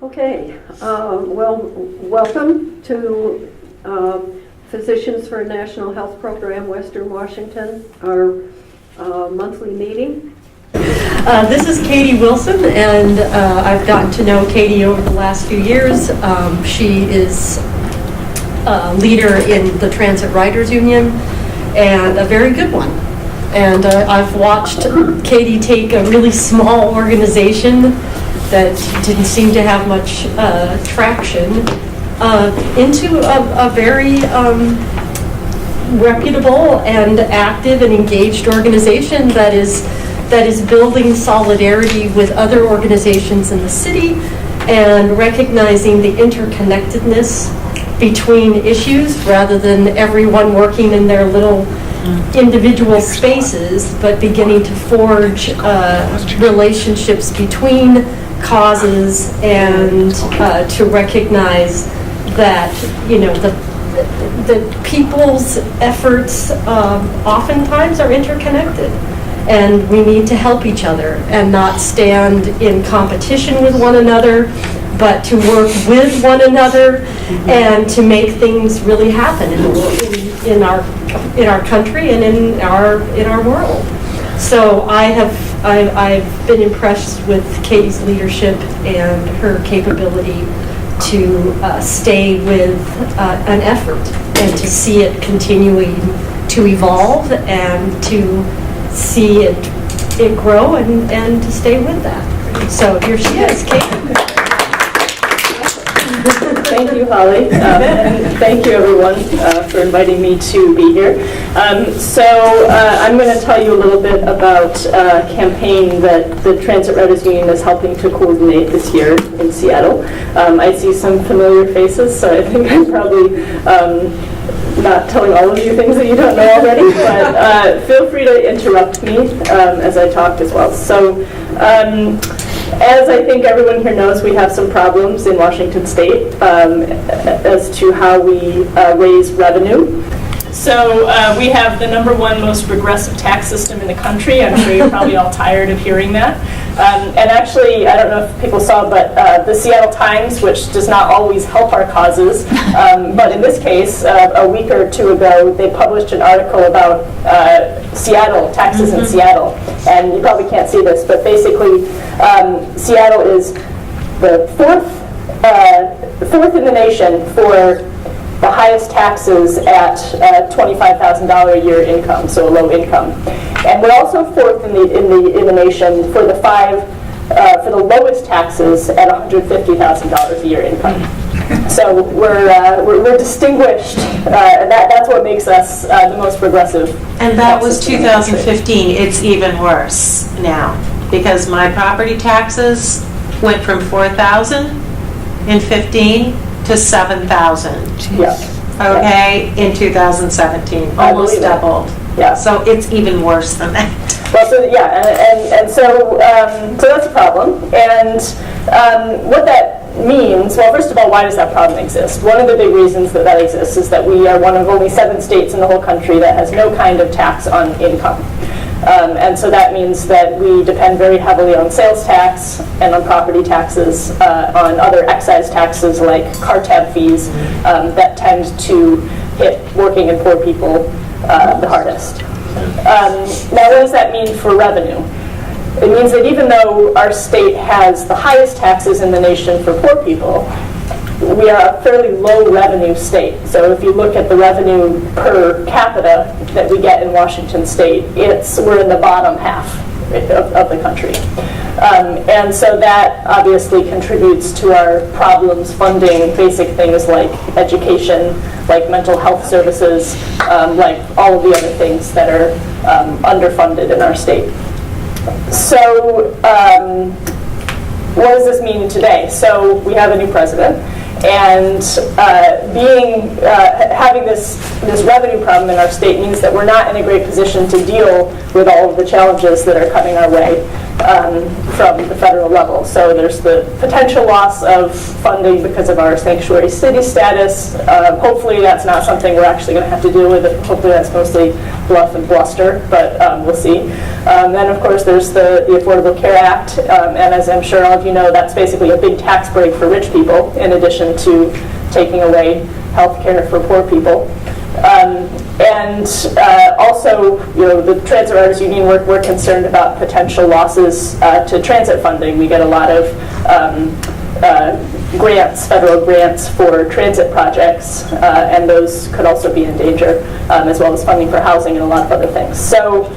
Okay, well, welcome to Physicians for a National Health Program, Western Washington, our monthly meeting. This is Katie Wilson, and I've gotten to know Katie over the last few years. She is a leader in the Transit Riders Union, and a very good one. And I've watched Katie take a really small organization that didn't seem to have much traction into a very reputable and active and engaged organization that is building solidarity with other organizations in the city and recognizing the interconnectedness between issues rather than everyone working in their little individual spaces, but beginning to forge relationships between causes and to recognize that, you know, the people's efforts oftentimes are interconnected, and we need to help each other and not stand in competition with one another, but to work with one another and to make things really happen in our country and in our world. So I've been impressed with Katie's leadership and her capability to stay with an effort and to see it continuing to evolve and to see it grow and to stay with that. So here she is, Katie. Thank you, Holly, and thank you, everyone, for inviting me to be here. I'm going to tell you a little bit about a campaign that the Transit Riders Union is helping to coordinate this year in Seattle. I see some familiar faces, so I think I'm probably not telling all of you things that you don't know already, but feel free to interrupt me as I talk as well. So. As I think everyone here knows, we have some problems in Washington State as to how we raise revenue. So we have the #1 most regressive tax system in the country. I'm sure you're probably all tired of hearing that. And actually, I don't know if people saw, but the Seattle Times, which does not always help our causes, but in this case, a week or two ago, they published an article about Seattle, taxes in Seattle. And you probably can't see this, but basically, Seattle is the fourth in the nation for the highest taxes at $25,000 a year income, so low income. And we're also fourth in the nation for for the lowest taxes at $150,000 a year income. So we're distinguished, and that's what makes us the most progressive. And that was 2015. It's even worse now because my property taxes went from $4,000 in 15 to $7,000. Yeah. Okay, in 2017, almost doubled. Yeah. So it's even worse than that. Well, so yeah, and so that's a problem. And what that means, well, first of all, why does that problem exist? One of the big reasons that exists is that we are one of only 7 states in the whole country that has no kind of tax on income. And so that means that we depend very heavily on sales tax and on property taxes, on other excise taxes like car tab fees that tend to hit working and poor people the hardest. Now, what does that mean for revenue? It means that even though our state has the highest taxes in the nation for poor people, we are a fairly low revenue state. So if you look at the revenue per capita that we get in Washington State, we're in the bottom half of the country. And so that obviously contributes to our problems funding basic things like education, like mental health services, like all of the other things that are underfunded in our state. So what does this mean today? So we have a new president, and having this revenue problem in our state means that we're not in a great position to deal with all of the challenges that are coming our way from the federal level. So there's the potential loss of funding because of our sanctuary city status. Hopefully that's not something we're actually going to have to deal with. Hopefully that's mostly bluff and bluster, but we'll see. Then, of course, there's the Affordable Care Act, and as I'm sure all of you know, that's basically a big tax break for rich people, in addition to taking away health care for poor people. And also, the Transit Riders Union, we're concerned about potential losses to transit funding. We get a lot of grants, federal grants for transit projects, and those could also be in danger, as well as funding for housing and a lot of other things. So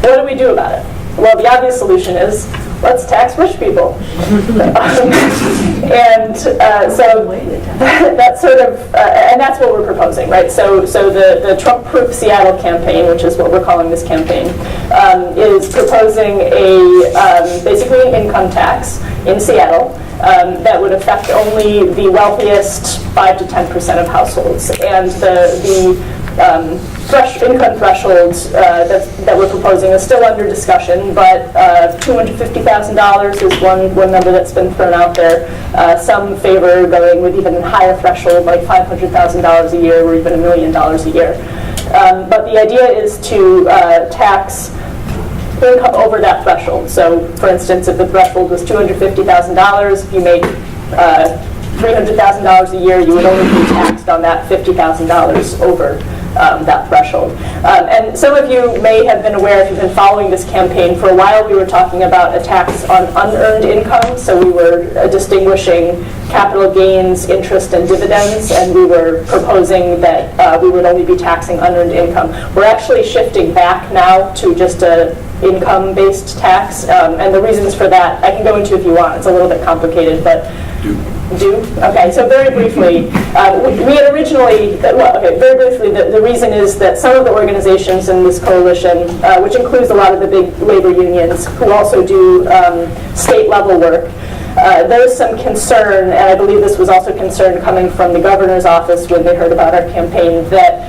what do we do about it? Well, the obvious solution is let's tax rich people. And so that's sort of, and that's what we're proposing, right? So the Trump-proof Seattle campaign, which is what we're calling this campaign, is proposing basically an income tax in Seattle that would affect only the wealthiest 5 to 10% of households. And the income threshold that we're proposing is still under discussion, but $250,000 is one number that's been thrown out there. Some favor going with even higher threshold, like $500,000 a year or even $1 million a year. But the idea is to tax income over that threshold. So, for instance, if the threshold was $250,000, if you make $300,000 a year, you would only be taxed on that $50,000 over that threshold. And some of you may have been aware, if you've been following this campaign, for a while we were talking about a tax on unearned income. So we were distinguishing capital gains, interest, and dividends, and we were proposing that we would only be taxing unearned income. We're actually shifting back now to just a income-based tax, and the reasons for that I can go into if you want. It's a little bit complicated, but do? Okay, so very briefly, we had originally, very briefly, the reason is that some of the organizations in this coalition, which includes a lot of the big labor unions who also do state-level work, there's some concern, and I believe this was also concern coming from the governor's office when they heard about our campaign, that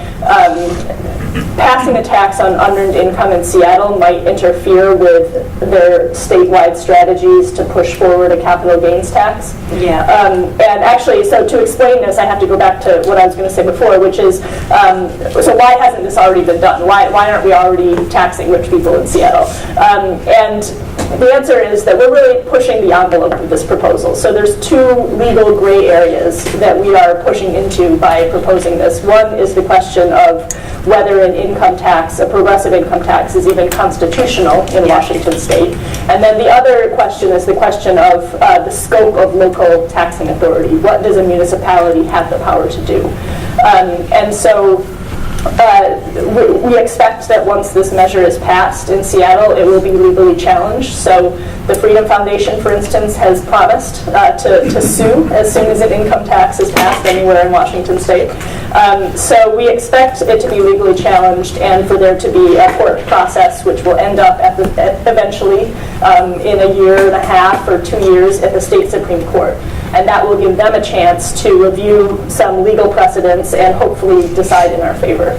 passing a tax on unearned income in Seattle might interfere with their statewide strategies to push forward a capital gains tax. Yeah. And actually, so to explain this, I have to go back to what I was going to say before, which is, so why hasn't this already been done? Why aren't we already taxing rich people in Seattle? And the answer is that we're really pushing the envelope of this proposal. So there's two legal gray areas that we are pushing into by proposing this. One is the question of whether an income tax, a progressive income tax, is even constitutional in Washington state. And then the other question is the question of the scope of local taxing authority. What does a municipality have the power to do? And so we expect that once this measure is passed in Seattle, it will be legally challenged. So the Freedom Foundation, for instance, has promised to sue as soon as an income tax is passed anywhere in Washington state. So we expect it to be legally challenged and for there to be a court process which will end up eventually in a year and a half or 2 years at the state Supreme Court. And that will give them a chance to review some legal precedents and hopefully decide in our favor.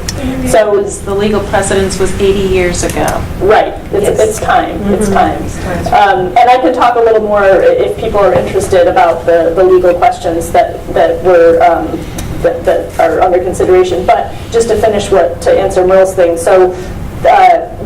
So The legal precedence was 80 years ago. right, it's time. It's time. And I can talk a little more if people are interested about the legal questions that were that are under consideration. But just to finish to answer Merle's thing, so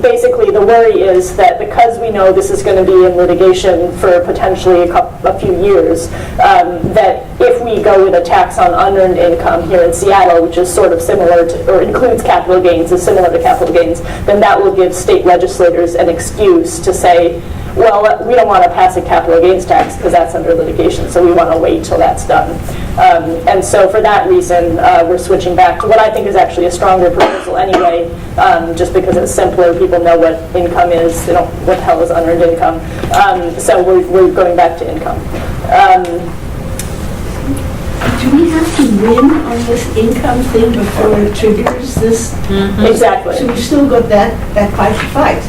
basically the worry is that because we know this is going to be in litigation for potentially a few years, that if we go with a tax on unearned income here in Seattle, which is sort of similar to, or includes capital gains, is similar to capital gains, then that will give state legislators an excuse to say, well, we don't want to pass a capital gains tax because that's under litigation, so we want to wait till that's done. And so for that reason, we're switching back to what I think is actually a stronger proposal anyway, just because it's simpler. People know what income is. They don't, what the hell is unearned income? So we're going back to income. Do we have to win on this income thing before it triggers this? Exactly. So we still got that fight to fight.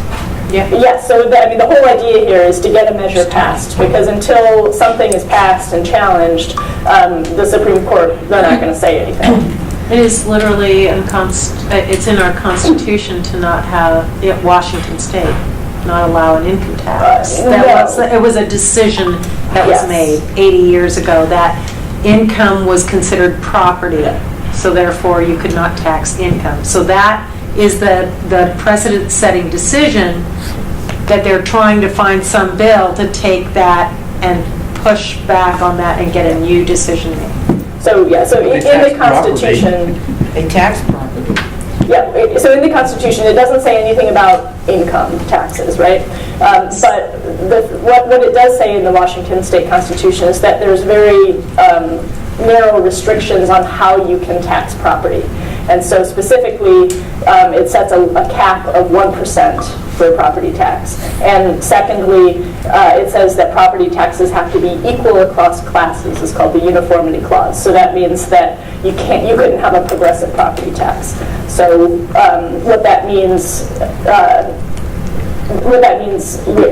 Yes, so the whole idea here is to get a measure passed, because until something is passed and challenged, the Supreme Court, they're not going to say anything. It is literally, it's in our Constitution to not have, Washington State, not allow an income tax. It was a decision that was Yes. made 80 years ago that income was considered property so therefore you could not tax income. So that is the precedent-setting decision that they're trying to find some bill to take that and push back on that and get a new decision made. So, yeah, so in the Constitution, They tax property. yeah, so in the Constitution, it doesn't say anything about income taxes, right? But what it does say in the Washington State Constitution is that there's very narrow restrictions on how you can tax property. And so specifically, it sets a cap of 1% for property tax. And secondly, it says that property taxes have to be equal across classes. It's called the uniformity clause. So that means that you couldn't have a progressive property tax. So what that means,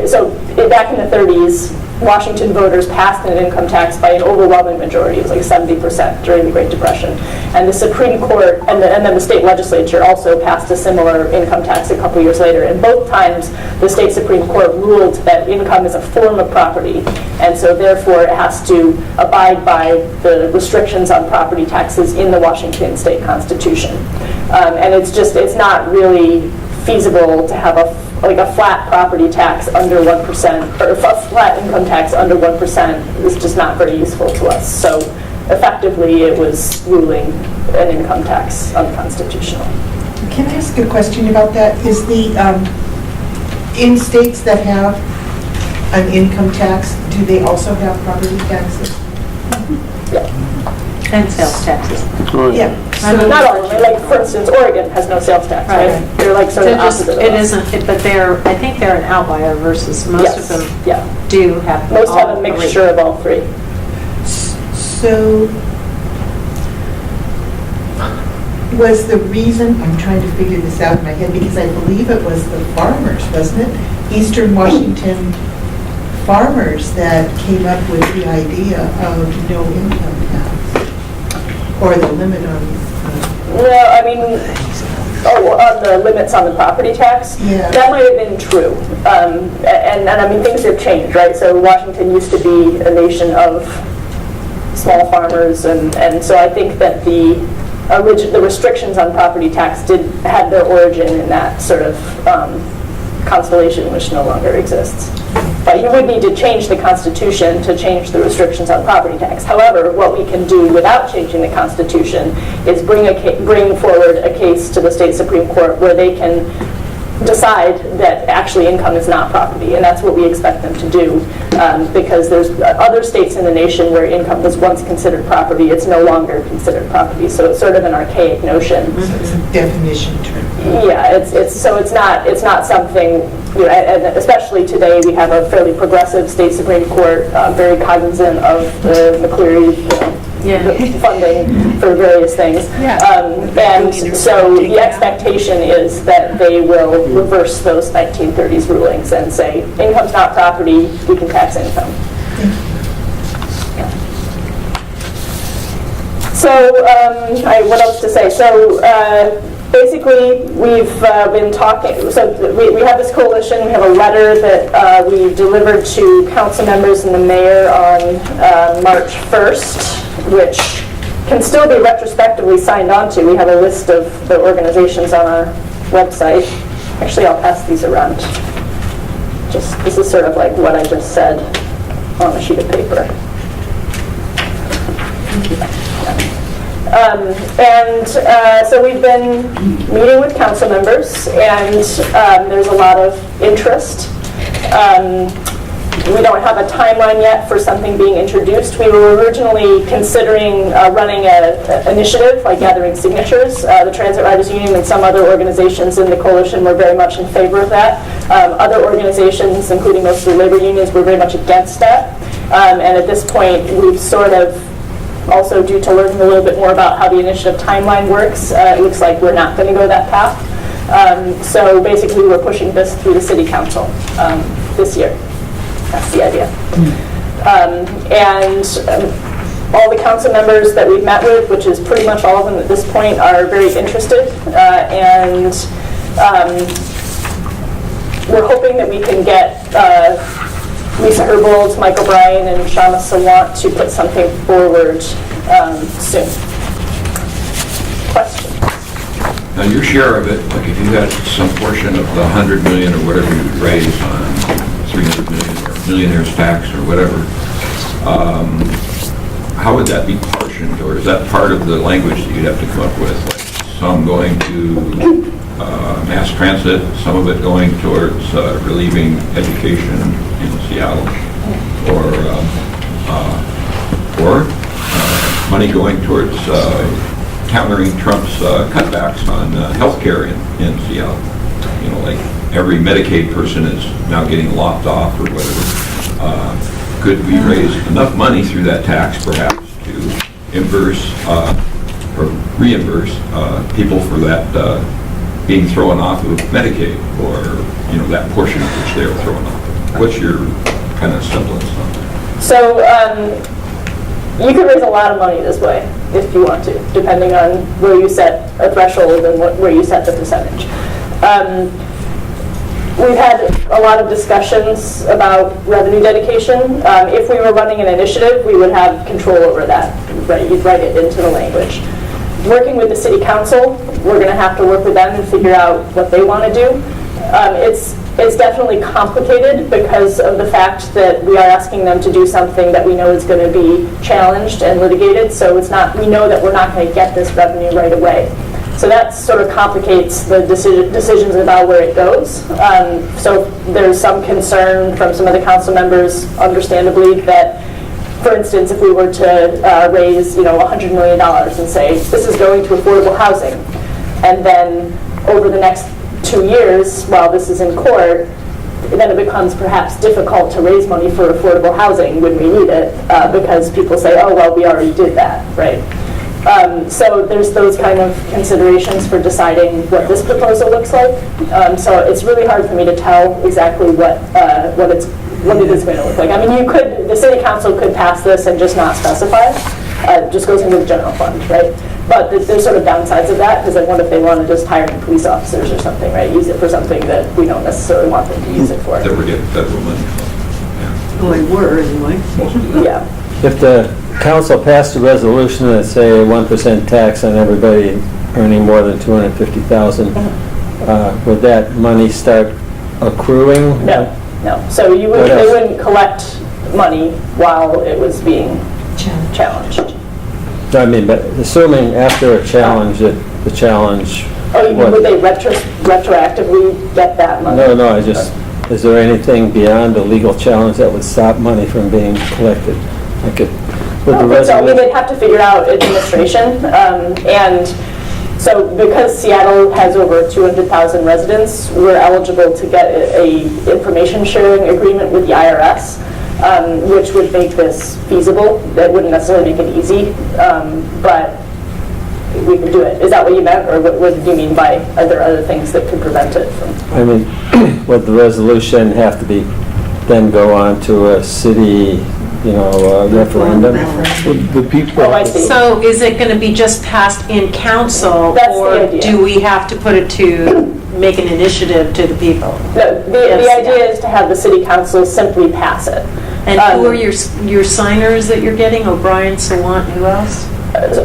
so back in the 30s, Washington voters passed an income tax by an overwhelming majority. It was like 70% during the Great Depression. And the Supreme Court and then the state legislature also passed a similar income tax a couple years later. And both times, the state Supreme Court ruled that income is a form of property. And so therefore, it has to abide by the restrictions on property taxes in the Washington State Constitution. And it's not really feasible to have a flat property tax under 1%, or a flat income tax under 1% is just not very useful to us. So effectively, it was ruling an income tax unconstitutional. Can I ask a question about that? Is the, in states that have an income tax, do they also have property taxes? And sales taxes. Yeah. Not all of them. Like, for instance, Oregon has no sales tax, right? Right. They're like sort of opposite of It us. isn't, but I think they're an outlier versus most Yes, of them yeah. do have. Most have all a three. mixture of all three. So, was the reason, I'm trying to figure this out in my head, because I believe it was the farmers, wasn't it? Eastern Washington farmers that came up with the idea of no income tax, or the limit on, No, I mean, on the limits on the property tax? Yeah. That might have been true. And I mean, things have changed, right? So Washington used to be a nation of small farmers, and so I think that the restrictions on property tax had their origin in that sort of constellation which no longer exists. But you would need to change the Constitution to change the restrictions on property tax. However, what we can do without changing the Constitution is bring forward a case to the state Supreme Court where they can decide that actually income is not property, and that's what we expect them to do, because there's other states in the nation where income was once considered property. It's no longer considered property, so it's sort of an archaic notion. so it's a definition term. Yeah, it's not something, you know, and especially today we have a fairly progressive state Supreme Court, very cognizant of the McCleary, the funding for various things. And so the expectation is that they will reverse those 1930s rulings and say, income's not property, we can tax income. So, what else to say? So, basically, we've been talking, so we have this coalition, we have a letter that we delivered to council members and the mayor on March 1st, which can still be retrospectively signed on to. We have a list of the organizations on our website. Actually, I'll pass these around. This is sort of like what I just said on a sheet of paper. So we've been meeting with council members, and there's a lot of interest. We don't have a timeline yet for something being introduced. We were originally considering running an initiative, like gathering signatures. The Transit Riders Union and some other organizations in the coalition were very much in favor of that. Other organizations, including most of the labor unions, were very much against that. And at this point, we've sort of, also due to learning a little bit more about how the initiative timeline works, it looks like we're not going to go that path. So basically, we're pushing this through the city council this year. That's the idea. All the council members that we've met with, which is pretty much all of them at this point, are very interested. We're hoping that we can get Lisa Herbold, Mike O'Brien, and Shama Sawant to put something forward soon. Now, your share of it, like if you had some portion of the 100 million or whatever you raise on 300 million or millionaire's tax or whatever, how would that be portioned, or is that part of the language that you'd have to come up with? Like some going to mass transit, some of it going towards relieving education in Seattle, or money going towards countering Trump's cutbacks on healthcare in Seattle. You know, like every Medicaid person is now getting lopped off or whatever. Could we raise enough money through that tax, perhaps, to reimburse people for that being thrown off of Medicaid, or that portion of which they were thrown off? What's your kind of semblance on that? So you could raise a lot of money this way if you want to, depending on where you set a threshold and where you set the percentage. We've had a lot of discussions about revenue dedication. If we were running an initiative, we would have control over that. Right? You'd write it into the language. Working with the city council, we're going to have to work with them and figure out what they want to do. It's definitely complicated because of the fact that we are asking them to do something that we know is going to be challenged and litigated. So it's not. We know that we're not going to get this revenue right away. So that sort of complicates the decisions about where it goes. So there's some concern from some of the council members, understandably, that, for instance, if we were to raise, $100 million and say, this is going to affordable housing, and then over the next 2 years, while this is in court, then it becomes perhaps difficult to raise money for affordable housing when we need it, because people say, oh, well, we already did that, right? So there's those kind of considerations for deciding what this proposal looks like. So it's really hard for me to tell exactly what it is going to look like. I mean, the city council could pass this and just not specify. It just goes into the general fund, right? But there's sort of downsides of that, because then what if they want to just hire police officers or something, right? Use it for something that we don't necessarily want them to use it for. That we're getting federal money from. Well, they were anyway. Yeah. If the council passed a resolution that say 1% tax on everybody earning more than $250,000, would that money start accruing? No. So they wouldn't collect money while it was being challenged. I mean, but assuming after a challenge that the challenge... Oh, you mean would they retroactively get that money? No, is there anything beyond a legal challenge that would stop money from being collected? They'd have to figure out administration, and so because Seattle has over 200,000 residents, we're eligible to get a information sharing agreement with the IRS, which would make this feasible. That wouldn't necessarily make it easy, but we can do it. Is that what you meant, or what did you mean by, are there other things that could prevent it from? I mean, would the resolution have to be then go on to a city, referendum? The people. Oh, I see. So is it going to be just passed in council, That's the or idea. do we have to put it to make an initiative to the people? No, the idea is to have the city council simply pass it. And who are your signers that you're getting? O'Brien, Sawant, who else?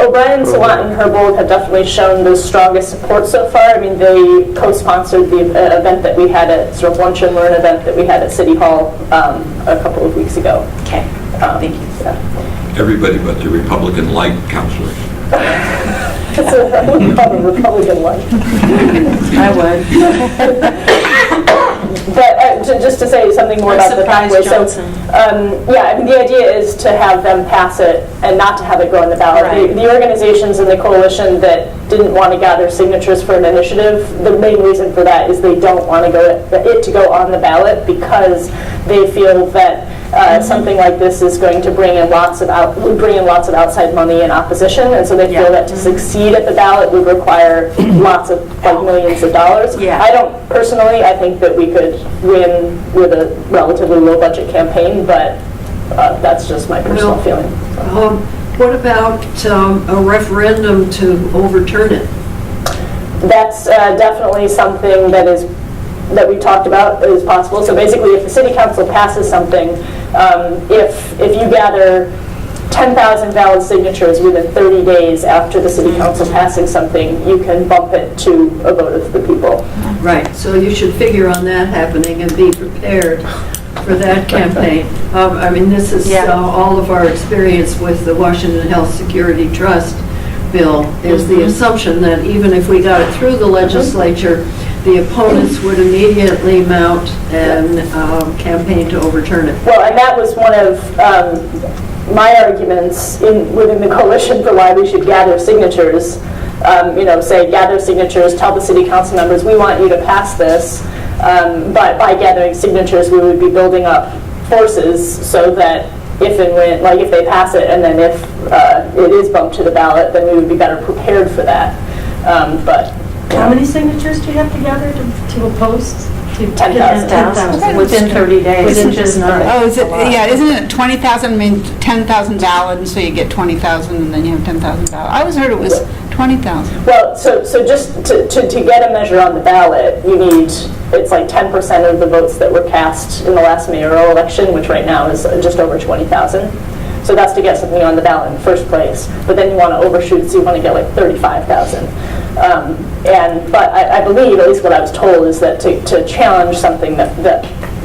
O'Brien, Sawant, and Herbold have definitely shown the strongest support so far. I mean, they co-sponsored the event that we had at, sort of lunch and learn event that we had at City Hall a couple of weeks ago. Okay, thank you. Yeah. Everybody but the Republican light councilors. I wouldn't call them Republican like. I would. But just to say something more about the pathway. So, I mean, the idea is to have them pass it and not to have it go on the ballot. Right. The organizations in the coalition that didn't want to gather signatures for an initiative, the main reason for that is they don't want it to go on the ballot because they feel that something like this is going to bring in lots of outside money in opposition, and so they feel that to succeed at the ballot would require lots of millions of dollars. Yeah. I think that we could win with a relatively low budget campaign, but that's just my personal feeling. What about a referendum to overturn it? That's definitely something that we talked about is possible. So basically, if the city council passes something, if you gather 10,000 valid signatures within 30 days after the city council passing something, you can bump it to a vote of the people. Right, so you should figure on that happening and be prepared for that campaign. I mean, this is all of our experience with the Washington Health Security Trust bill, is the assumption that even if we got it through the legislature, the opponents would immediately mount and campaign to overturn it. Well, and that was one of my arguments within the coalition for why we should gather signatures. Say gather signatures, tell the city council members, we want you to pass this, but by gathering signatures, we would be building up forces so that if and when, like if they pass it, and then if it is bumped to the ballot, then we would be better prepared for that. How many signatures do you have to gather to oppose? 10,000. 10,000 Within 30 days, Within which is just not. Oh, is it, yeah, isn't it 20,000, I mean, 10,000 valid, and so you get 20,000, and then you have 10,000 valid. I always heard it was 20,000. Well, so just to get a measure on the ballot, you need, it's like 10% of the votes that were cast in the last mayoral election, which right now is just over 20,000. So that's to get something on the ballot in the first place. But then you want to overshoot, so you want to get like 35,000. But I believe, at least what I was told, is that to challenge something that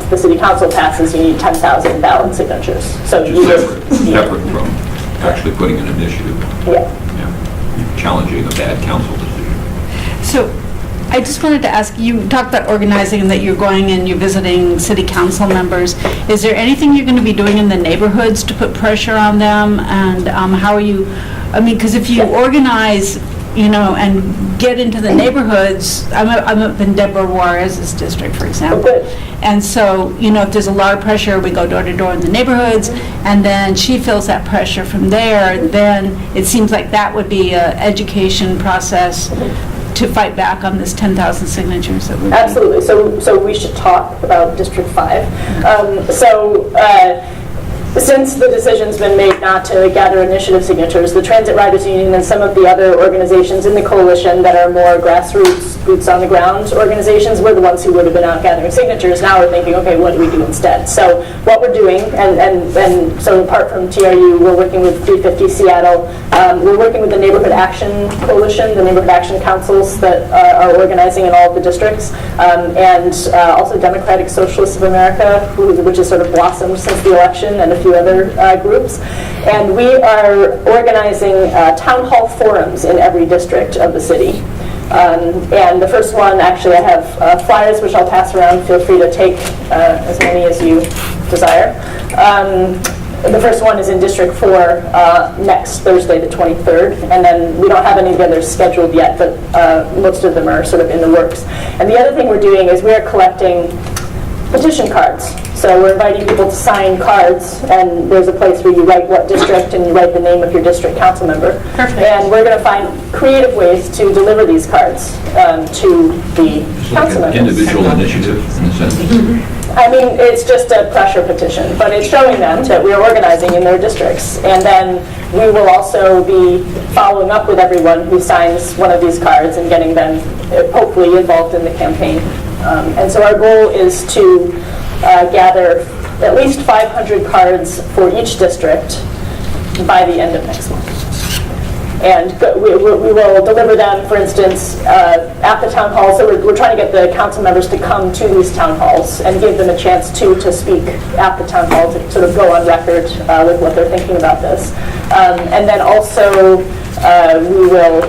the city council passes, you need 10,000 ballot signatures. So you Separate from actually putting an initiative, challenging a bad council decision. So I just wanted to ask, you talked about organizing and that you're going and you're visiting city council members. Is there anything you're going to be doing in the neighborhoods to put pressure on them? And how are you, I mean, because if you organize, and get into the neighborhoods, I'm up in Deborah Juarez's district, for example. And so, if there's a lot of pressure, we go door to door in the neighborhoods, and then she feels that pressure from there, then it seems like that would be an education process to fight back on this 10,000 signatures that would Absolutely. So we should talk about District 5. Since the decision's been made not to gather initiative signatures, the Transit Riders Union and some of the other organizations in the coalition that are more grassroots, boots on the ground organizations were the ones who would have been out gathering signatures. Now we're thinking, okay, what do we do instead? So what we're doing, and so apart from TRU, we're working with 350 Seattle, we're working with the Neighborhood Action Coalition, the Neighborhood Action Councils that are organizing in all of the districts, and also Democratic Socialists of America, which has sort of blossomed since the election, and a few other groups. And we are organizing town hall forums in every district of the city. And the first one, actually, I have flyers which I'll pass around. Feel free to take as many as you desire. The first one is in District 4 next Thursday, the 23rd, and then we don't have any of the others scheduled yet, but most of them are sort of in the works. And the other thing we're doing is we're collecting petition cards. So we're inviting people to sign cards, and there's a place where you write what district and you write the name of your district council member. Perfect. And we're going to find creative ways to deliver these cards to the It's like council an members. individual initiative in a sense. I mean, it's just a pressure petition, but it's showing them that we're organizing in their districts. And then we will also be following up with everyone who signs one of these cards and getting them hopefully involved in the campaign. And so our goal is to gather at least 500 cards for each district by the end of next month. And we will deliver them, for instance, at the town hall. So we're trying to get the council members to come to these town halls and give them a chance to speak at the town hall, to sort of go on record with what they're thinking about this. And then also we will,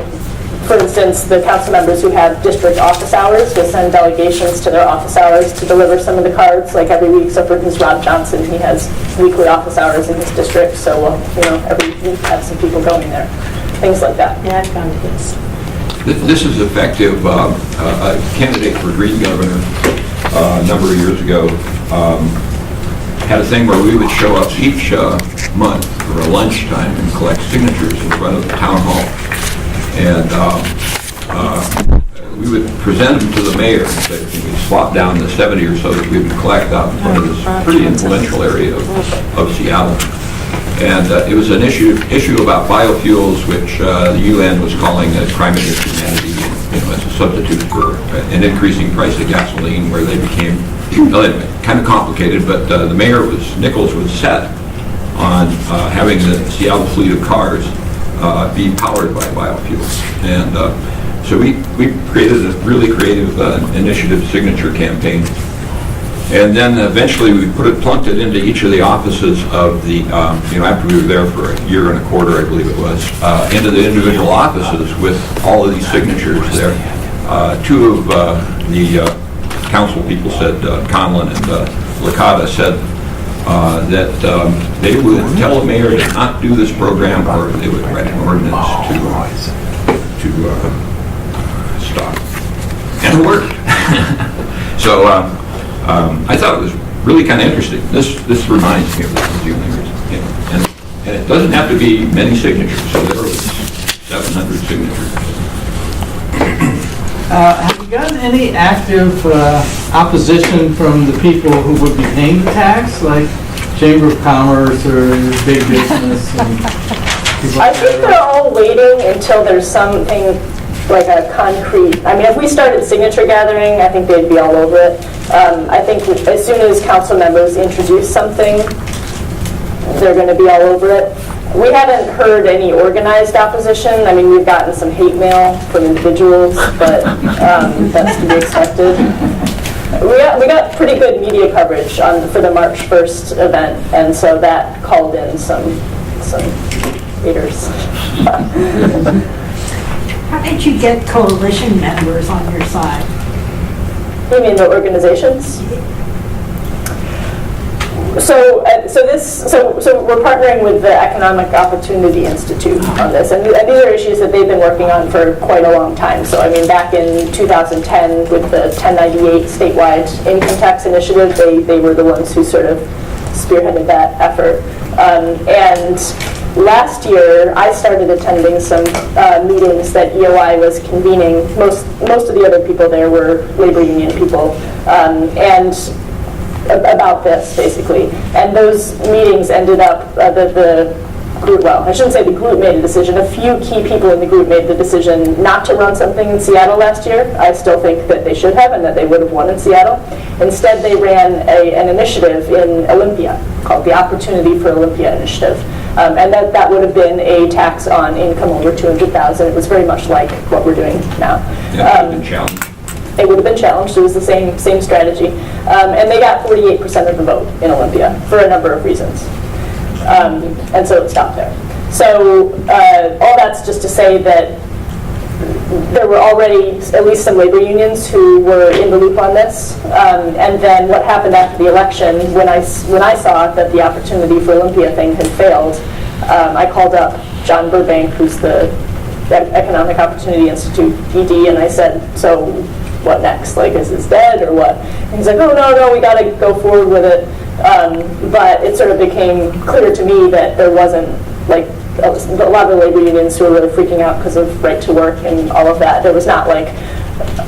for instance, the council members who have district office hours will send delegations to their office hours to deliver some of the cards, like every week. So for instance, Rob Johnson, he has weekly office hours in his district, so we'll, every week have some people going there. Things like that. Yeah, I've gone to this. This is effective. A candidate for Green Governor a number of years ago had a thing where we would show up each month for a lunchtime and collect signatures in front of the town hall. And we would present them to the mayor. We'd swap down the 70 or so that we would collect out in front of this pretty influential area of Seattle. And it was an issue about biofuels, which the UN was calling a crime against humanity, as a substitute for an increasing price of gasoline, where they became kind of complicated. But the mayor Nichols was set on having the Seattle fleet of cars be powered by biofuels. And so we created a really creative initiative signature campaign. And then eventually we plunked it into each of the offices of the, after we were there for a year and a quarter, I believe it was, into the individual offices with all of these signatures there. Two of the council people said, Conlon and Licata said that they would tell the mayor to not do this program, or they would write an ordinance to stop. And it worked. So I thought it was really kind of interesting. This reminds me of what we're doing here. And it doesn't have to be many signatures, so there was 700 signatures. Have you gotten any active opposition from the people who would be paying the tax, like Chamber of Commerce or big business? And I think they're all waiting until there's something like a concrete, I mean, if we started signature gathering, I think they'd be all over it. I think as soon as council members introduce something, they're going to be all over it. We haven't heard any organized opposition. I mean, we've gotten some hate mail from individuals, but that's to be expected. We got pretty good media coverage for the March 1st event, and so that called in some haters. How did you get coalition members on your side? You mean the organizations? So we're partnering with the Economic Opportunity Institute on this, and these are issues that they've been working on for quite a long time. So I mean, back in 2010 with the 1098 statewide income tax initiative, they were the ones who sort of spearheaded that effort. And last year, I started attending some meetings that EOI was convening. Most of the other people there were labor union people, and about this, basically. And those meetings ended up, the group, well, I shouldn't say the group made a decision. A few key people in the group made the decision not to run something in Seattle last year. I still think that they should have and that they would have won in Seattle. Instead, they ran an initiative in Olympia called the Opportunity for Olympia Initiative. And that would have been a tax on income over $200,000. It was very much like what we're doing now. It would have been challenged. It was the same strategy. And they got 48% of the vote in Olympia for a number of reasons. And so it stopped there. So all that's just to say that there were already at least some labor unions who were in the loop on this. And then what happened after the election, when I saw that the Opportunity for Olympia thing had failed, I called up John Burbank, who's the Economic Opportunity Institute ED, and I said, so what next? Like, is this dead or what? And he's like, oh, no, we got to go forward with it. But it sort of became clear to me that there wasn't, like, a lot of the labor unions who were really freaking out because of right to work and all of that. There was not, like,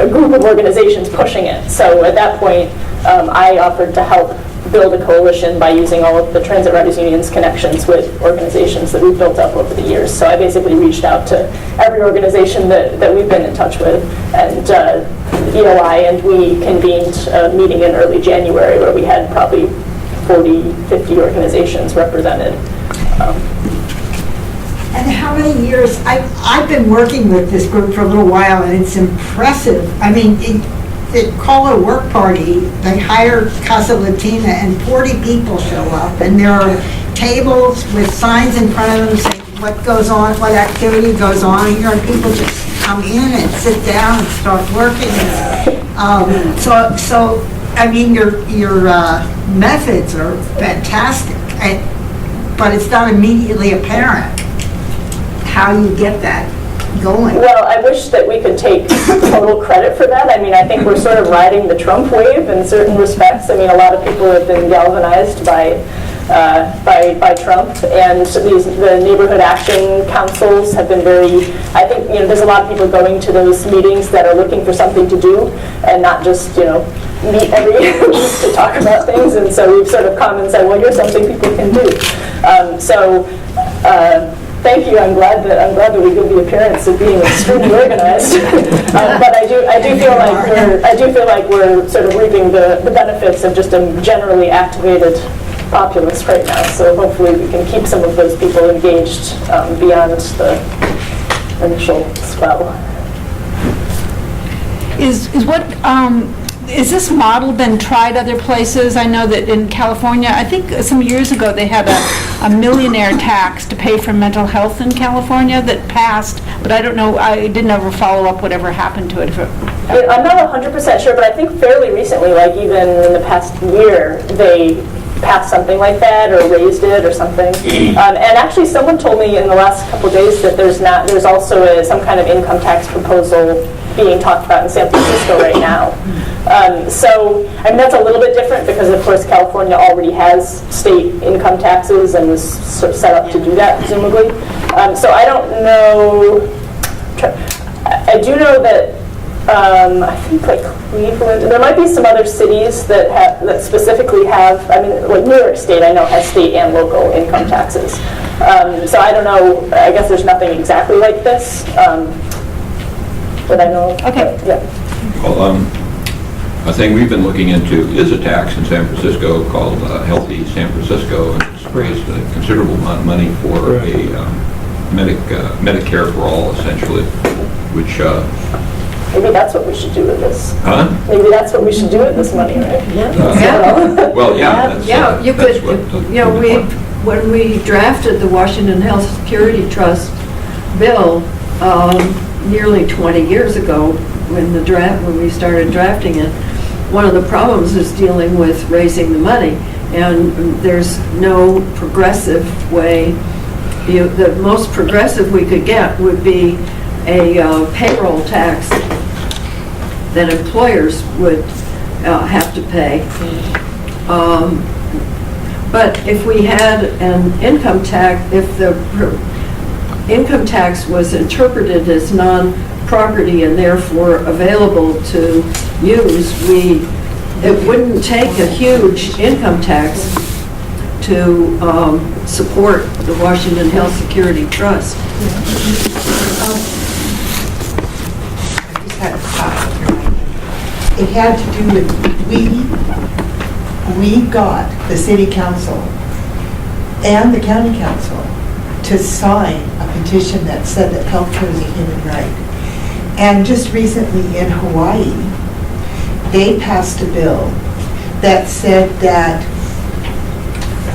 a group of organizations pushing it. So at that point, I offered to help build a coalition by using all of the Transit Riders Union's connections with organizations that we've built up over the years. So I basically reached out to every organization that we've been in touch with, and EOI, and we convened a meeting in early January where we had probably 40, 50 organizations represented. And how many years? I've been working with this group for a little while, and it's impressive. I mean, they call it a work party. They hire Casa Latina, and 40 people show up, and there are tables with signs in front of them saying what goes on, what activity goes on here, and people just come in and sit down and start working. So I mean, your methods are fantastic, but it's not immediately apparent how you get that going. Well, I wish that we could take total credit for that. I mean, I think we're sort of riding the Trump wave in certain respects. I mean, a lot of people have been galvanized by Trump, and the neighborhood action councils have been very, I think, there's a lot of people going to those meetings that are looking for something to do and not just, meet every week to talk about things. And so we've sort of come and said, well, here's something people can do. Thank you. I'm glad that we give the appearance of being extremely organized. But I do feel like we're sort of reaping the benefits of just a generally activated populace right now. So hopefully we can keep some of those people engaged beyond the initial swell. Is this model been tried other places? I know that in California, I think some years ago, they had a millionaire tax to pay for mental health in California that passed, but I don't know, I didn't ever follow up whatever happened to it. I'm not 100% sure, but I think fairly recently, like even in the past year, they passed something like that or raised it or something. And actually someone told me in the last couple of days that there's also some kind of income tax proposal being talked about in San Francisco right now. So, I mean, that's a little bit different because, of course, California already has state income taxes and was sort of set up to do that, presumably. So I don't know. I do know that I think like Cleveland, there might be some other cities that specifically have, I mean, like New York State, I know, has state and local income taxes. So I don't know, I guess there's nothing exactly like this that I know of. Okay. But, yeah. Well, a thing we've been looking into is a tax in San Francisco called Healthy San Francisco, and it's raised a considerable amount of money for a Medicare for all, essentially, which... Maybe that's what we should do with this. Huh? Maybe that's what we should do with this money, right? Yeah. Well, yeah. That's, Yeah, you that's could, what, you know, when we drafted the Washington Health Security Trust bill nearly 20 years ago, when we started drafting it, one of the problems is dealing with raising the money, and there's no progressive way. The most progressive we could get would be a payroll tax that employers would have to pay. But if we had an income tax, if the income tax was interpreted as non-property and therefore available to use, it wouldn't take a huge income tax to support the Washington Health Security Trust. It had to do with, we got the city council and the county council to sign a petition that said that healthcare is a human right. And just recently in Hawaii, they passed a bill that said that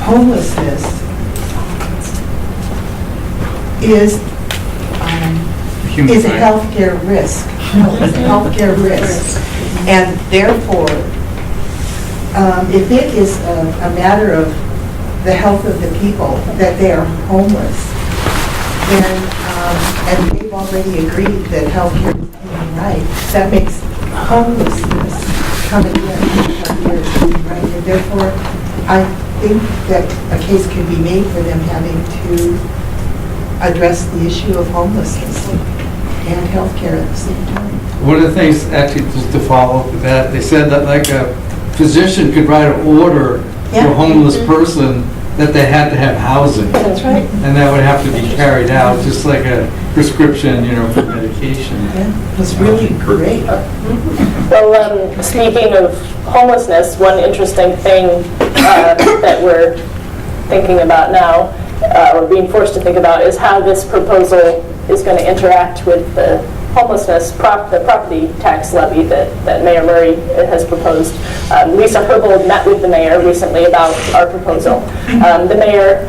homelessness is a healthcare risk. Healthcare risk. And therefore, if it is a matter of the health of the people that they are homeless, then, and they've already agreed that healthcare is a human right, that makes homelessness coming in healthcare is a human right. And therefore, I think that a case could be made for them having to address the issue of homelessness and healthcare at the same time. One of the things, actually, just to follow up with that, they said that like a physician could write an order to a homeless person that they had to have housing. That's right. And that would have to be carried out, just like a prescription, for medication. Yeah, it was really great. Well, speaking of homelessness, one interesting thing that we're thinking about now, or being forced to think about, is how this proposal is going to interact with the homelessness, the property tax levy that Mayor Murray has proposed. Lisa Herbold met with the mayor recently about our proposal. The mayor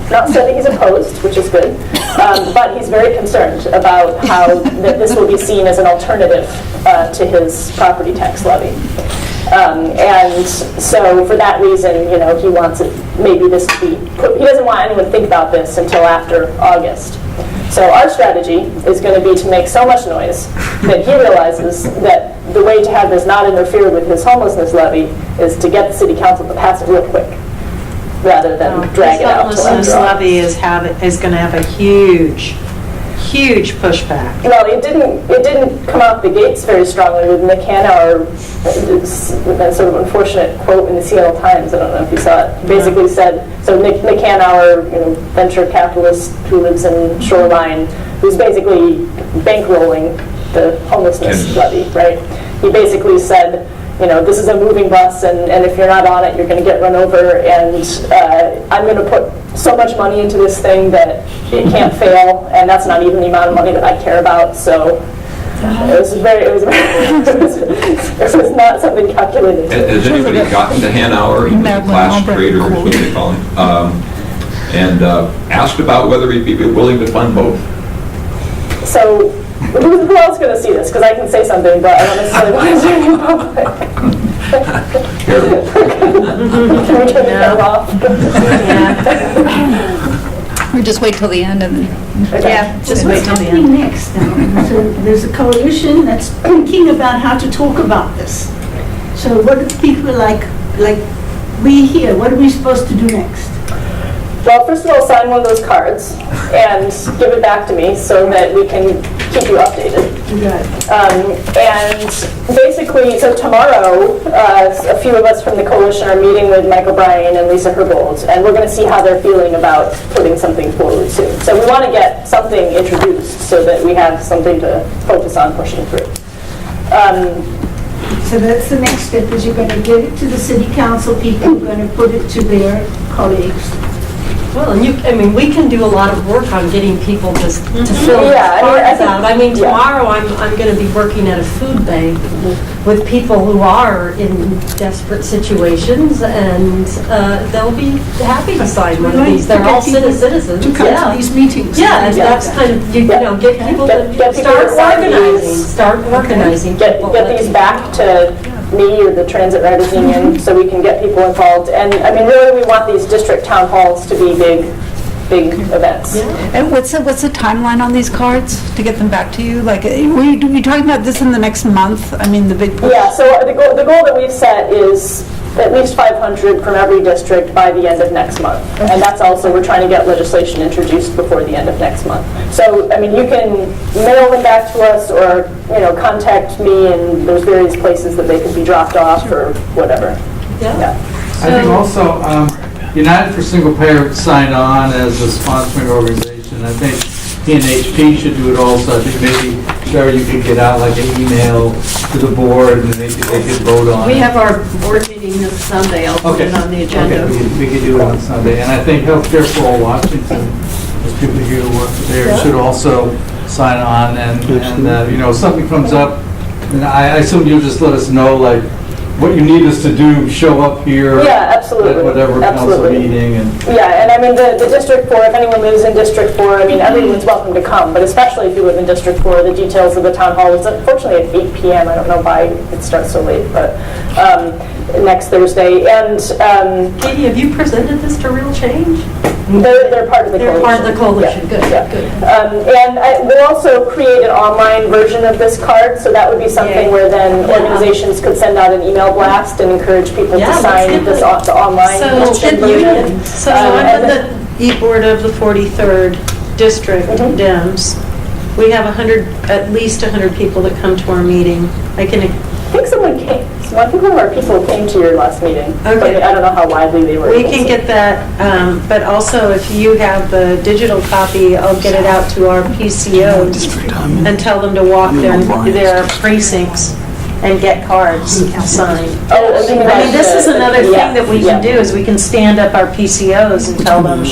not said that he's opposed, which is good, but he's very concerned about how that this will be seen as an alternative to his property tax levy. And so for that reason, he wants it, maybe this to be, he doesn't want anyone to think about this until after August. So our strategy is going to be to make so much noise that he realizes that the way to have this not interfere with his homelessness levy is to get the city council to pass it real quick, rather than drag it out till Homelessness after levy is going to have a huge pushback. Well, it didn't come out the gates very strongly with Nick Hanauer, that sort of unfortunate quote in the Seattle Times. I don't know if you saw it. Basically said, so Nick Hanauer, venture capitalist who lives in Shoreline, who's basically bankrolling the homelessness levy, right? He basically said, this is a moving bus, and if you're not on it, you're going to get run over, and I'm going to put so much money into this thing that it can't fail, and that's not even the amount of money that I care about. So it was not something calculated. Has anybody gotten to Hanauer, the class trader, is what they call him, and asked about whether he'd be willing to fund both? So who else is going to see this? Because I can say something, but I don't necessarily want to say it in public. Can we turn the camera off? Or just wait till the end and then... Okay. Just wait till the end. What's happening next now? So there's a coalition that's thinking about how to talk about this. So what do people like we here, what are we supposed to do next? Well, first of all, sign one of those cards and give it back to me so that we can keep you updated. And basically, so tomorrow, a few of us from the coalition are meeting with Mike O'Brien and Lisa Herbold, and we're going to see how they're feeling about putting something forward soon. So we want to get something introduced so that we have something to focus on pushing through. So that's the next step, is you're going to give it to the city council people, who are going to put it to their colleagues. Well, and we can do a lot of work on getting people to fill Yeah, cards out. I mean, yeah. tomorrow I'm going to be working at a food bank with people who are in desperate situations, and they'll be happy to sign one of these. They're all citizens. To come to these meetings. Yeah, and that's kind of, get people to Get people start to sign organizing. Get these back to me or the Transit Riders Union so we can get people involved. And I mean, really, we want these district town halls to be big events. And what's the timeline on these cards to get them back to you? Like, were you talking about this in the next month? I mean, the big push? Yeah, so the goal that we've set is at least 500 from every district by the end of next month. And that's also, we're trying to get legislation introduced before the end of next month. So, I mean, you can mail them back to us or, contact me, and there's various places that they could be dropped off or whatever. Yeah. I think also United for Single Payer signed on as a sponsoring organization. I think PNHP should do it also. I think maybe, Sherry, you could get out like an email to the board and they could vote on it. We have our board meeting this Sunday. I'll put it on the agenda. Okay, we could do it on Sunday. And I think Healthcare for All Washington, those people here who work there, should also sign on. And if something comes up, and I assume you'll just let us know, like, what you need us to do, show up here. Yeah, absolutely. At whatever council meeting. Yeah, and I mean, the District 4, if anyone lives in District 4, I mean, everyone's welcome to come, but especially if you live in District 4, the details of the town hall is unfortunately at 8 p.m. I don't know why it starts so late, but next Thursday. And Katie, have you presented this to Real Change? they're part of the coalition. They're part of the coalition, Yeah. good. And we'll also create an online version of this card, so that would be something where then organizations could send out an email blast and encourage people to sign this the online version. So I'm on the e-board of the 43rd District Dems. We have at least 100 people that come to our meeting. I think someone came. I think one of our people came to your last meeting. Okay. But I don't know how widely they were. We able can to. get that, but also if you have the digital copy, I'll get it out to our PCOs and tell them to walk their precincts and get cards signed. I mean, this is another thing that we can do, is we can stand up our PCOs and tell them,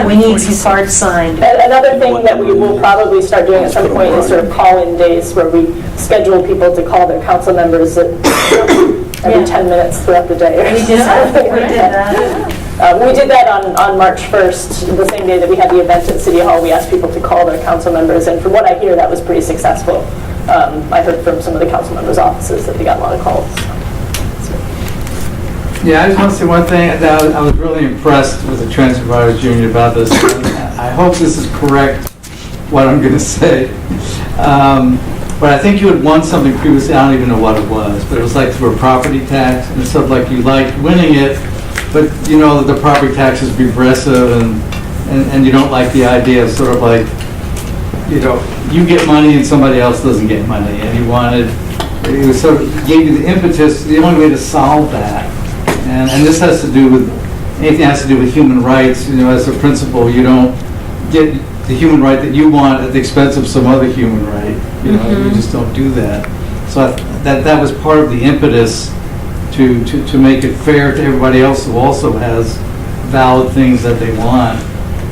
we need some cards signed. Another thing that we will probably start doing at some point is sort of call-in days where we schedule people to call their council members every 10 minutes throughout the day. We did that. We did that on March 1st, the same day that we had the event at City Hall. We asked people to call their council members, and from what I hear, that was pretty successful. I heard from some of the council members' offices that they got a lot of calls. Yeah, I just want to say one thing. I was really impressed with the Transit Riders Union about this. I hope this is correct, what I'm going to say. But I think you had won something previously. I don't even know what it was, but it was like through a property tax and stuff, like you liked winning it, but you know that the property tax is regressive, and you don't like the idea of sort of like, you know, you get money and somebody else doesn't get money, and you wanted, it was sort of gave you the impetus, the only way to solve that. And this has to do with, anything that has to do with human rights, you know, as a principle, you don't get the human right that you want at the expense of some other human right. You know, you just don't do that. So that was part of the impetus to make it fair to everybody else who also has valid things that they want.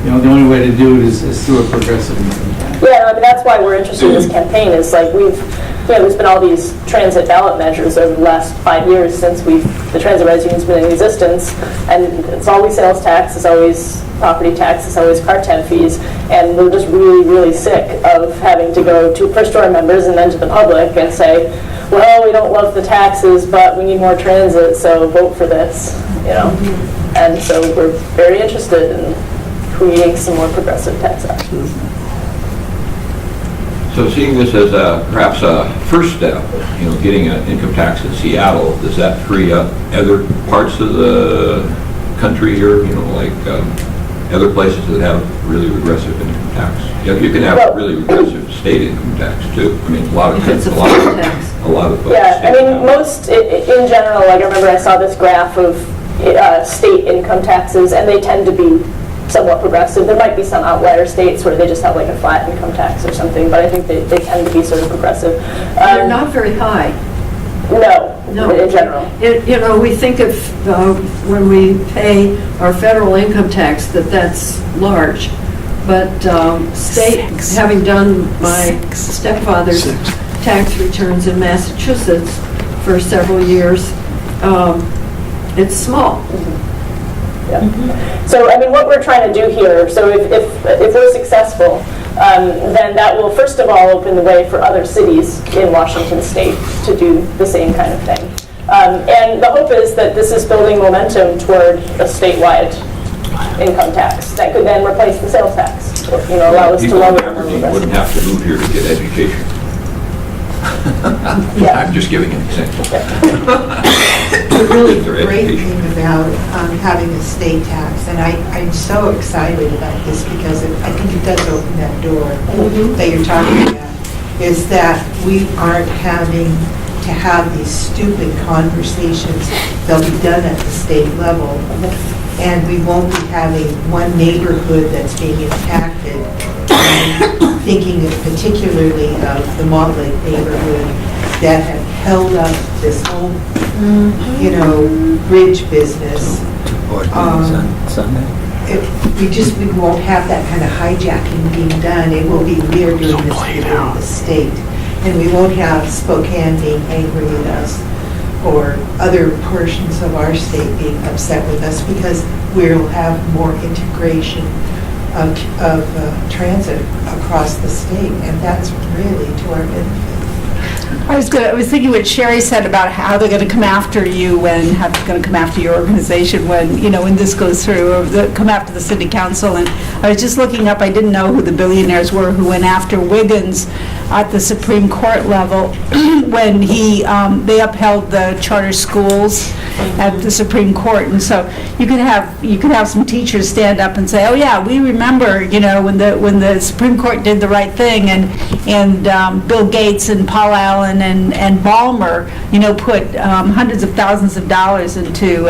You know, the only way to do it is through a progressive income tax. Yeah, I mean, that's why we're interested in this campaign, is like there's been all these transit ballot measures over the last 5 years since the Transit Res Union's been in existence, and it's always sales tax, it's always property tax, it's always car tent fees, and we're just really, really sick of having to go to first to our members and then to the public and say, well, we don't love the taxes, but we need more transit, so vote for this, you know? And so we're very interested in creating some more progressive tax actions. So seeing this as perhaps a first step, you know, getting an income tax in Seattle, does that free up other parts of the country here, you know, like other places that have really regressive income tax? Yeah, you can have a really regressive state income tax too. I mean, a lot of If it's a folks. Yeah, I mean, most, in general, like I remember I saw this graph of state income taxes, and they tend to be somewhat progressive. There might be some outlier states where they just have like a flat income tax or something, but I think they tend to be sort of progressive. They're not very high. No, in general. You know, we think of when we pay our federal income tax that's large, but state, having done my stepfather's tax returns in Massachusetts for several years, it's small. Yeah. So, I mean, what we're trying to do here, so if we're successful, then that will first of all open the way for other cities in Washington State to do the same kind of thing. And the hope is that this is building momentum toward a statewide income tax that could then replace the sales tax, or, you know, allow us to People lower in Aberdeen wouldn't have to move here to get education. Yeah. I'm just giving an example. The really Their great education. thing about having a state tax, and I'm so excited about this because I think it does open that door that you're talking about, is that we aren't having to have these stupid conversations. They'll be done at the state level, and we won't be having one neighborhood that's being impacted. And thinking particularly of the Malt Lake neighborhood that have held up this whole, you know, bridge business. Sunday. We won't have that kind of hijacking being done. It will be we're doing this within the state. And we won't have Spokane being angry at us or other portions of our state being upset with us because we'll have more integration of transit across the state, and that's really to our benefit. I was thinking what Sherry said about how they're going to come after you and how they're going to come after your organization when, you know, when this goes through, or come after the city council. And I was just looking up, I didn't know who the billionaires were who went after Wiggins at the Supreme Court level when they upheld the charter schools at the Supreme Court. And so you could have some teachers stand up and say, oh yeah, we remember, you know, when the Supreme Court did the right thing, and Bill Gates and Paul Allen and Ballmer, you know, put hundreds of thousands of dollars into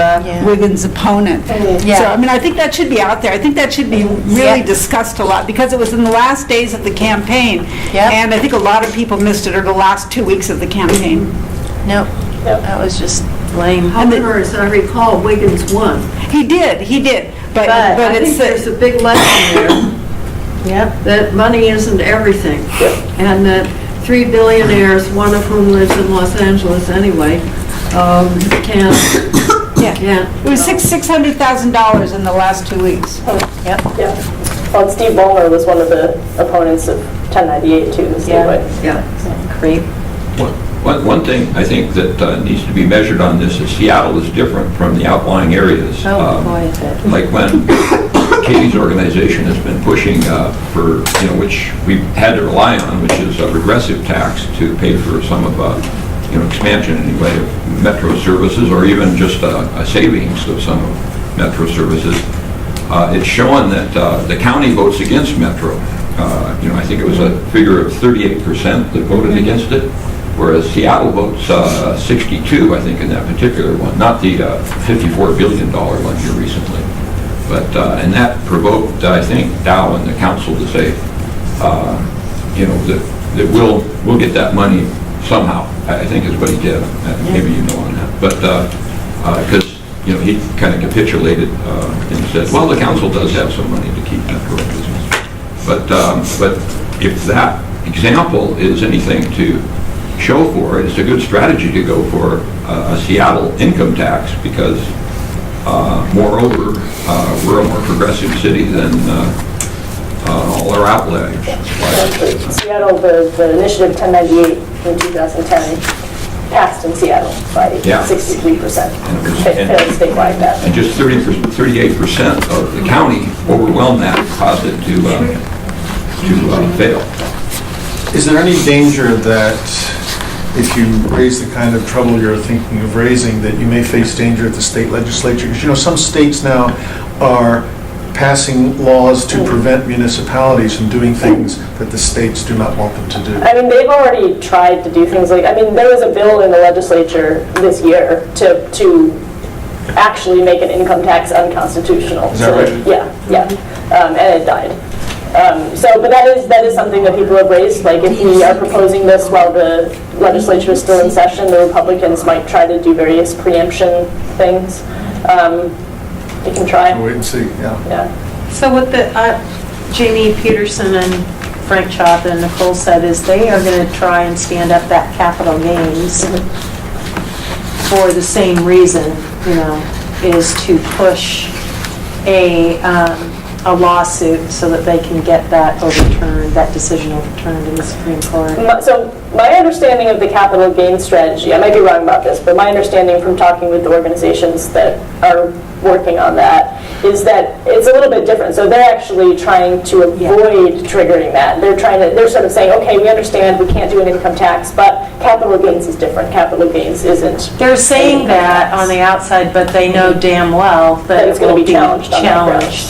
Wiggins' opponent. Yeah. So, I mean, I think that should be out there. I think that should be really discussed a lot, because it was in the last days of the campaign. Yep. And I think a lot of people missed it, or the last 2 weeks of the campaign. Nope, that was just lame. However, as I recall, Wiggins won. He did. But I it's think there's a big lesson there, Yep. that money isn't everything. And that 3 billionaires, one of whom lives in Los Angeles anyway, can't. It was $600,000 in the last 2 weeks. Yep. Yeah. Well, and Steve Ballmer was one of the opponents of 1098 too, the statewide. Yeah. Creep. One thing I think that needs to be measured on this is Seattle is different from the outlying areas. Oh, boy, is it. Like when Katie's organization has been pushing for, you know, which we've had to rely on, which is a regressive tax to pay for some of, you know, expansion anyway of metro services, or even just a savings of some of metro services. It's showing that the county votes against metro. You know, I think it was a figure of 38% that voted against it, whereas Seattle votes 62, I think, in that particular one, not the $54 billion one here recently. But, and that provoked, I think, Dow and the council to say, you know, that we'll get that money somehow, I think is what he did. Maybe you know on that. But, because, he kind of capitulated and said, well, the council does have some money to keep that growing business. But if that example is anything to show for it, it's a good strategy to go for a Seattle income tax because, moreover, we're a more progressive city than all our outliers. Seattle, the initiative 1098 in 2010 passed in Seattle by 63%. Failed statewide that. And just 38% of the county overwhelmed that and caused it to fail. Is there any danger that if you raise the kind of trouble you're thinking of raising, that you may face danger at the state legislature? Because some states now are passing laws to prevent municipalities from doing things that the states do not want them to do. I mean, they've already tried to do things like, there was a bill in the legislature this year to actually make an income tax unconstitutional. Is that right? Yeah, and it died. But that is something that people have raised. Like, if we are proposing this while the legislature is still in session, the Republicans might try to do various preemption things. You can try. Wait and see, Yeah. So what Jamie Peterson and Frank Chop and Nicole said is they are going to try and stand up that capital gains for the same reason, is to push a lawsuit so that they can get that overturned, that decision overturned in the Supreme Court. So my understanding of the capital gains strategy, I might be wrong about this, but my understanding from talking with the organizations that are working on that is that it's a little bit different. So they're actually trying to avoid triggering that. They're sort of saying, okay, we understand we can't do an income tax, but capital gains is different. Capital gains isn't. They're saying that on the outside, but they know damn well that it's going to be challenged.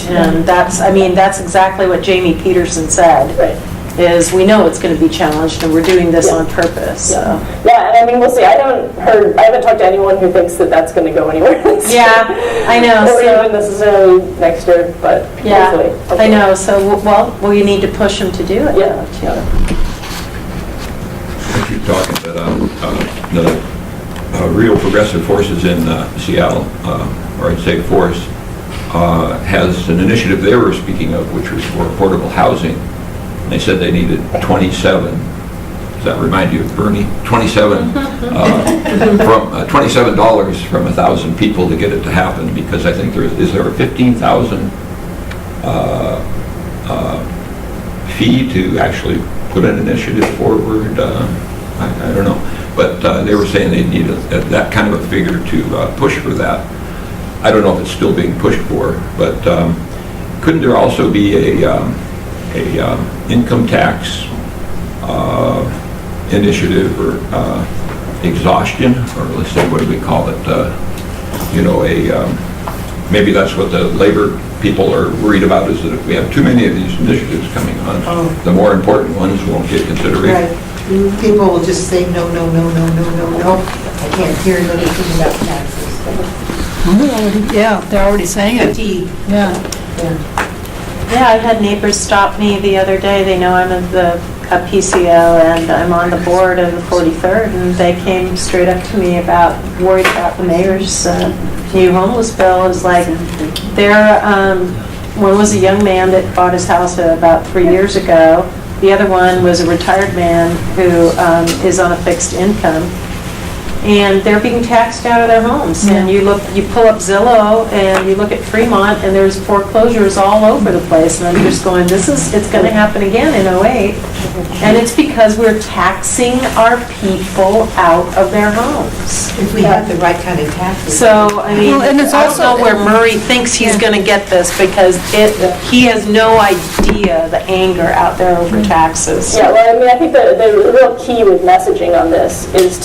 And that's exactly what Jamie Peterson said. Right. Is we know it's going to be challenged, and we're doing this on purpose. So. Yeah, and we'll see. I haven't talked to anyone who thinks that that's going to go anywhere. Yeah, I know. Or even necessarily next year, but hopefully. I know. So, we need to push them to do it. Yeah. I keep talking, but the real progressive forces in Seattle, or I'd say force, has an initiative they were speaking of, which was for affordable housing. They said they needed 27. Does that remind you of Bernie? 27 from $27 from 1,000 people to get it to happen, because I think there a 15,000 fee to actually put an initiative forward. I don't know, but they were saying they needed that kind of a figure to push for that. I don't know if it's still being pushed for, but couldn't there also be a income tax initiative or exhaustion, or let's say, what do we call it? Maybe that's what the labor people are worried about, is that if we have too many of these initiatives coming on, the more important ones won't get consideration. Right. People will just say no. I can't hear anything about taxes. They're already saying it. Yeah, I had neighbors stop me the other day. They know I'm a PCO and I'm on the board of the 43rd, and they came straight up to me worried about the mayor's new homeless bill. It was like, one was a young man that bought his house about 3 years ago. The other one was a retired man who is on a fixed income. And they're being taxed out of their homes. And you pull up Zillow and you look at Fremont, and there's foreclosures all over the place. And I'm just going, it's going to happen again in 2008. And it's because we're taxing our people out of their homes. If we have the right kind of taxes. So, I don't know where Murray thinks he's going to get this, because he has no idea the anger out there over taxes. Yeah, well, I think the real key with messaging on this is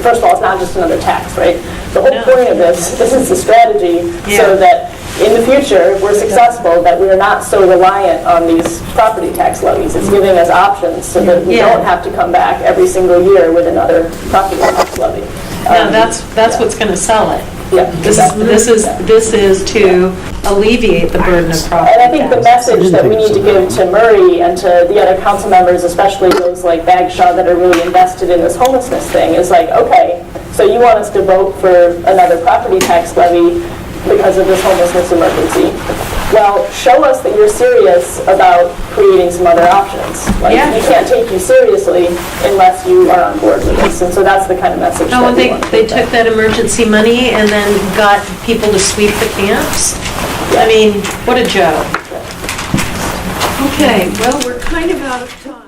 first of all, it's not just another tax, right? The whole point of this is a strategy so that in the future, if we're successful, that we are not so reliant on these property tax levies. It's giving us options so that we don't have to come back every single year with another property tax levy. That's what's going to sell it. Yeah, This is to alleviate the burden of property And I think the tax. message that we need to give to Murray and to the other council members, especially those like Bagshaw that are really invested in this homelessness thing, is like, okay, so you want us to vote for another property tax levy because of this homelessness emergency. Well, show us that you're serious about creating some other options. Like, Yeah. we can't take you seriously unless you are on board with this. And so that's the kind of message No, that and we want to they give back. took that emergency money and then got people to sweep the camps. I mean, what a joke. Okay, well, we're kind of out of time.